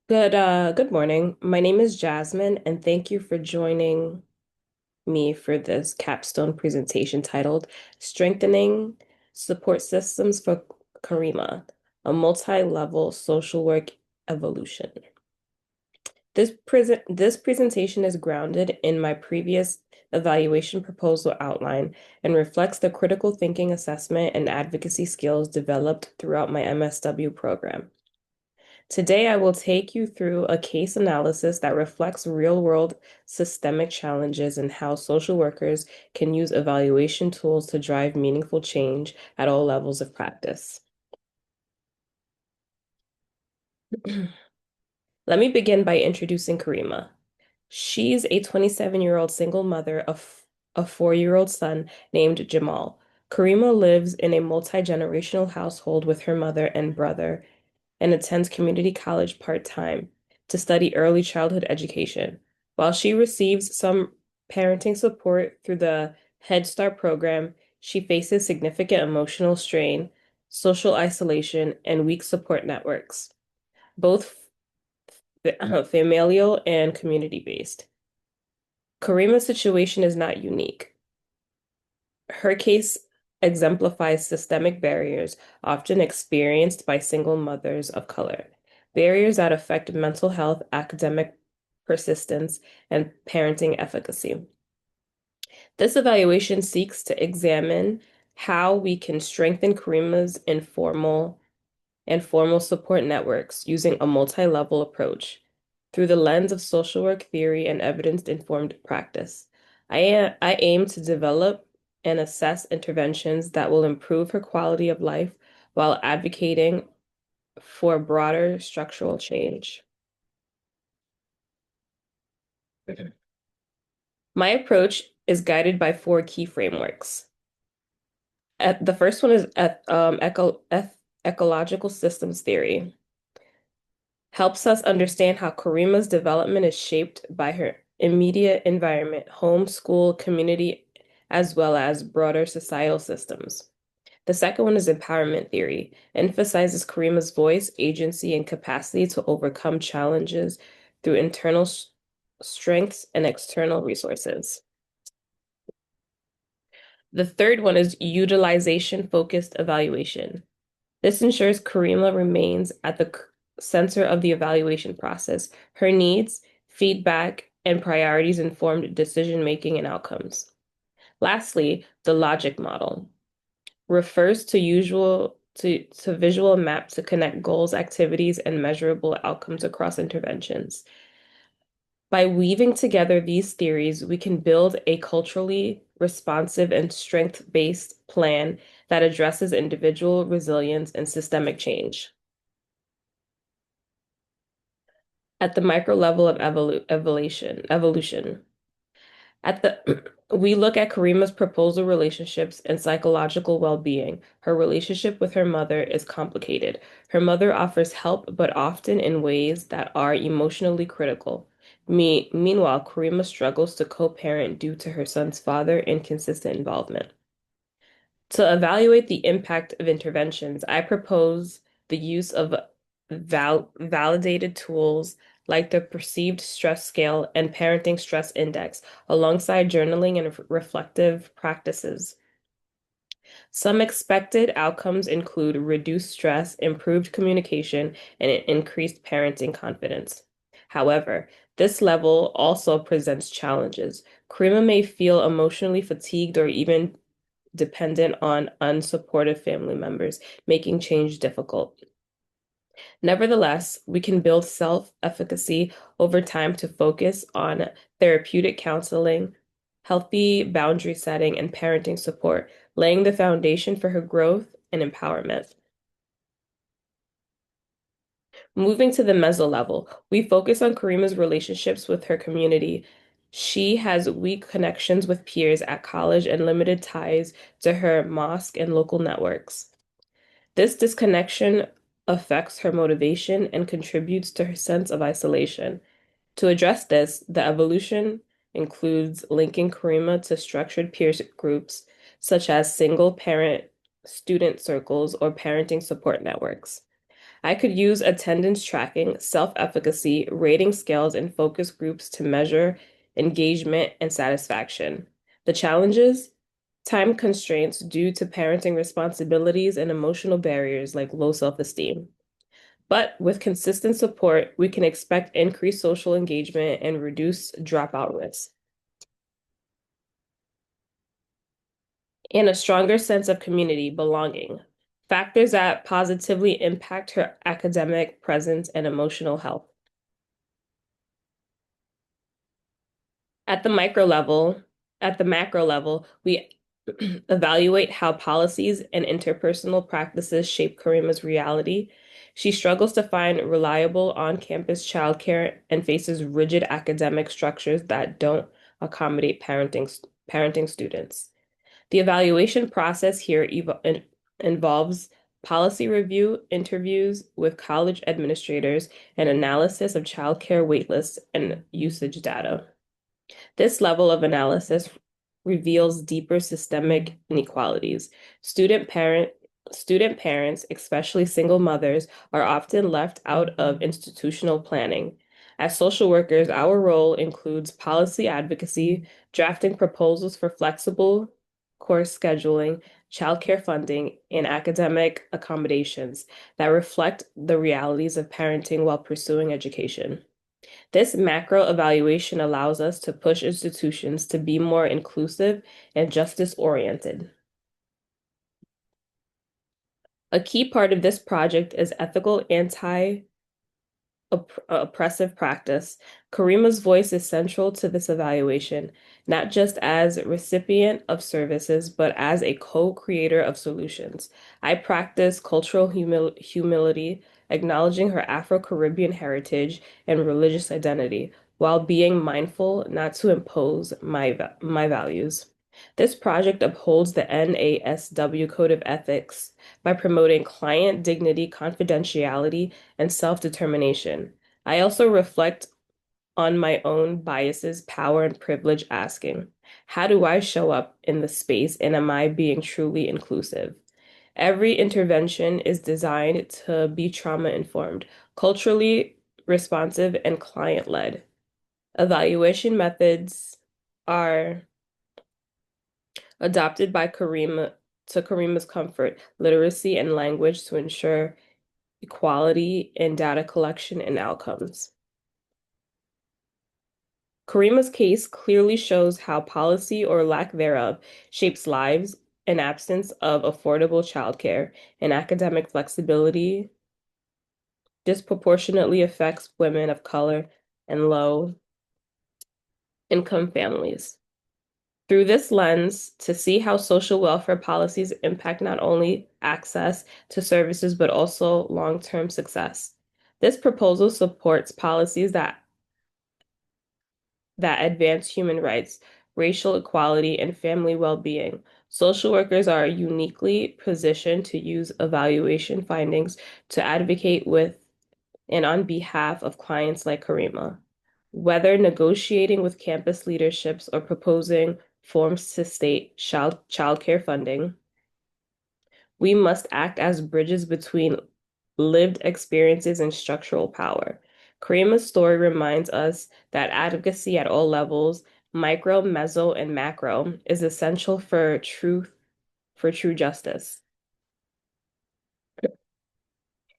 Good morning. My name is Jasmine, and thank you for joining me for this capstone presentation titled Strengthening Support Systems for Karima, a multi-level social work evolution. This presentation is grounded in my previous evaluation proposal outline and reflects the critical thinking assessment and advocacy skills developed throughout my MSW program. Today, I will take you through a case analysis that reflects real-world systemic challenges and how social workers can use evaluation tools to drive meaningful change at all levels of practice. Let me begin by introducing Karima. She's a 27-year-old single mother of a 4-year-old son named Jamal. Karima lives in a multi-generational household with her mother and brother and attends community college part-time to study early childhood education. While she receives some parenting support through the Head Start program, she faces significant emotional strain, social isolation, and weak support networks, both familial and community-based. Karima's situation is not unique. Her case exemplifies systemic barriers often experienced by single mothers of color, barriers that affect mental health, academic persistence, and parenting efficacy. This evaluation seeks to examine how we can strengthen Karima's informal and formal support networks using a multi-level approach through the lens of social work theory and evidence-informed practice. I aim to develop and assess interventions that will improve her quality of life while advocating for broader structural change. My approach is guided by four key frameworks. The first one is ecological systems theory. Helps us understand how Karima's development is shaped by her immediate environment, home, school, community, as well as broader societal systems. The second one is empowerment theory, emphasizes Karima's voice, agency, and capacity to overcome challenges through internal strengths and external resources. The third one is utilization-focused evaluation. This ensures Karima remains at the center of the evaluation process. Her needs, feedback, and priorities informed decision-making and outcomes. Lastly, the logic model refers to visual map to connect goals, activities, and measurable outcomes across interventions. By weaving together these theories, we can build a culturally responsive and strength-based plan that addresses individual resilience and systemic change. At the micro level of evolution. At the we look at Karima's proposal relationships and psychological well-being. Her relationship with her mother is complicated. Her mother offers help, but often in ways that are emotionally critical. Meanwhile, Karima struggles to co-parent due to her son's father inconsistent involvement. To evaluate the impact of interventions, I propose the use of validated tools like the Perceived Stress Scale and Parenting Stress Index, alongside journaling and reflective practices. Some expected outcomes include reduced stress, improved communication, and increased parenting confidence. However, this level also presents challenges. Karima may feel emotionally fatigued or even dependent on unsupportive family members, making change difficult. Nevertheless, we can build self-efficacy over time to focus on therapeutic counseling, healthy boundary setting, and parenting support, laying the foundation for her growth and empowerment. Moving to the meso level, we focus on Karima's relationships with her community. She has weak connections with peers at college and limited ties to her mosque and local networks. This disconnection affects her motivation and contributes to her sense of isolation. To address this, the evolution includes linking Karima to structured peer groups, such as single parent student circles or parenting support networks. I could use attendance tracking, self-efficacy, rating scales, and focus groups to measure engagement and satisfaction. The challenges? Time constraints due to parenting responsibilities and emotional barriers like low self-esteem. But with consistent support, we can expect increased social engagement and reduce dropout risk, and a stronger sense of community belonging, factors that positively impact her academic presence and emotional health. At the micro level, at the macro level, we evaluate how policies and interpersonal practices shape Karima's reality. She struggles to find reliable on-campus childcare and faces rigid academic structures that don't accommodate parenting students. The evaluation process here involves policy review, interviews with college administrators, and analysis of childcare waitlists and usage data. This level of analysis reveals deeper systemic inequalities. Student parent Student parents, especially single mothers, are often left out of institutional planning. As social workers, our role includes policy advocacy, drafting proposals for flexible course scheduling, childcare funding, and academic accommodations that reflect the realities of parenting while pursuing education. This macro evaluation allows us to push institutions to be more inclusive and justice-oriented. A key part of this project is ethical anti-oppressive practice. Karima's voice is central to this evaluation, not just as a recipient of services, but as a co-creator of solutions. I practice cultural humility, acknowledging her Afro-Caribbean heritage and religious identity, while being mindful not to impose my values. This project upholds the NASW Code of Ethics by promoting client dignity, confidentiality, and self-determination. I also reflect on my own biases, power, and privilege, asking, how do I show up in the space and am I being truly inclusive? Every intervention is designed to be trauma-informed, culturally responsive, and client-led. Evaluation methods are adopted by Karima's comfort, literacy, and language to ensure equality in data collection and outcomes. Karima's case clearly shows how policy or lack thereof shapes lives. An absence of affordable childcare and academic flexibility disproportionately affects women of color and low income families. Through this lens, to see how social welfare policies impact not only access to services but also long-term success. This proposal supports policies that advance human rights, racial equality, and family well-being. Social workers are uniquely positioned to use evaluation findings to advocate with and on behalf of clients like Karima. Whether negotiating with campus leaderships or proposing forms to state childcare funding, we must act as bridges between lived experiences and structural power. Karima's story reminds us that advocacy at all levels, micro, meso, and macro, is essential for true justice.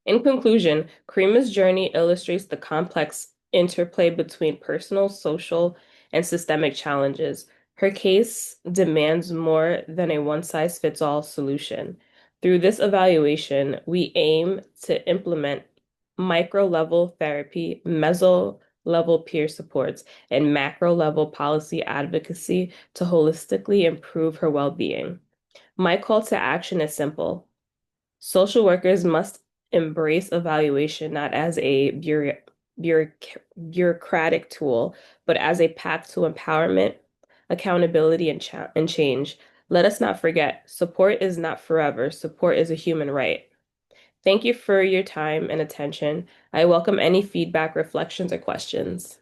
In conclusion, Karima's journey illustrates the complex interplay between personal, social, and systemic challenges. Her case demands more than a one-size-fits-all solution. Through this evaluation, we aim to implement micro-level therapy, meso-level peer supports, and macro-level policy advocacy to holistically improve her well-being. My call to action is simple. Social workers must embrace evaluation not as a bureaucratic tool, but as a path to empowerment, accountability, and change. Let us not forget, support is not forever. Support is a human right. Thank you for your time and attention. I welcome any feedback, reflections, or questions.